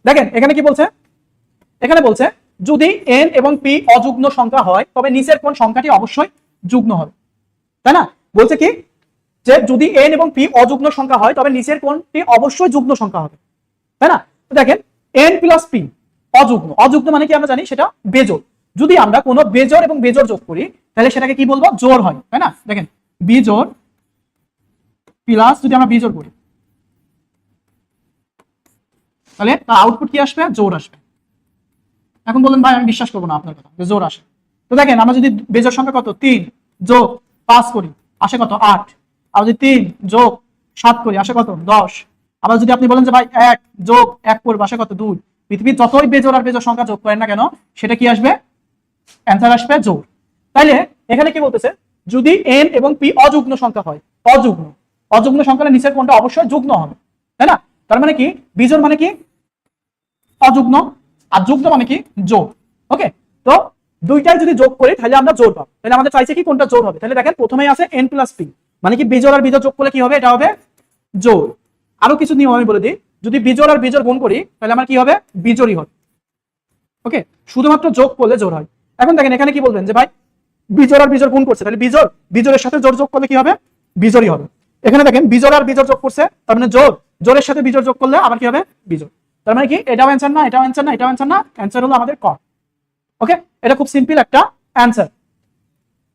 দেখেন এখানে কি বলছে, এখানে বলছে যদি n এবং p অযুগ্ম সংখ্যা হয় তবে নিচের কোন সংখ্যাটি অবশ্যই যুগ্ম হবে, তাই না? বলছে কি যে যদি n এবং p অযুগ্ম সংখ্যা হয় তবে নিচের কোনটি অবশ্যই যুগ্ম সংখ্যা হবে, তাই না? তো দেখেন n প্লাস p অযুগ্ম, অযুগ্ম মানে কি আমরা জানি সেটা বেজোড়। যদি আমরা কোনো বেজোড় এবং বেজোড় যোগ করি তাহলে সেটাকে কি বলবো, জোড় হয়, তাই না? দেখেন বিজোড় প্লাস যদি আমরা বিজোড় করি তাহলে তার আউটপুট কি আসবে, জোড় আসবে। এখন বলেন ভাই আমি বিশ্বাস করবো না আপনার কথা যে জোড় আসে। তো দেখেন আমরা যদি বেজোড় সংখ্যা কত 3 যোগ 5 করি আসে কত 8, আর যদি 3 যোগ 7 করি আসে কত 10, আবার যদি আপনি বলেন যে ভাই 1 যোগ 1 করবো আসে কত 2, পৃথিবীর যতই বেজোড় আর বেজোড় সংখ্যা যোগ করেন না কেন সেটা কি আসবে, অ্যান্সার আসবে জোড়। তাইলে এখানে কি বলতেছে, যদি n এবং p অযুগ্ম সংখ্যা হয়, অযুগ্ম, অযুগ্ম সংখ্যার নিচের কোনটা অবশ্যই যুগ্ম হবে, তাই না? তার মানে কি বিজোড় মানে কি অযুগ্ম, আর যুগ্ম মানে কি যোগ। ওকে, তো দুইটাই যদি যোগ করি তাহলে আমরা জোড় পাবো। তাহলে আমাদের চাইছে কি কোনটা জোড় হবে, তাহলে দেখেন প্রথমেই আছে n প্লাস p, মানে কি বিজোড় আর বিজোড় যোগ করলে কি হবে, এটা হবে জোড়। আরো কিছু নিয়ম আমি বলে দিই, যদি বিজোড় আর বিজোড় গুণ করি তাহলে আমার কি হবে, বিজোড়ই হবে। ওকে, শুধুমাত্র যোগ করলে জোড় হয়। এখন দেখেন এখানে কি বলবেন যে ভাই বিজোড় আর বিজোড় গুণ করছে, তাহলে বিজোড় বিজোড়ের সাথে জোড় যোগ করলে কি হবে, বিজোড়ই হবে। এখানে দেখেন বিজোড় আর বিজোড় যোগ করছে, তার মানে জোড়, জোড়ের সাথে বিজোড় যোগ করলে আবার কি হবে, বিজোড়। তার মানে কি এটাও অ্যান্সার না, এটাও অ্যান্সার না, এটাও অ্যান্সার না, অ্যান্সার হলো আমাদের ক। ওকে, এটা খুব সিম্পল একটা অ্যান্সার।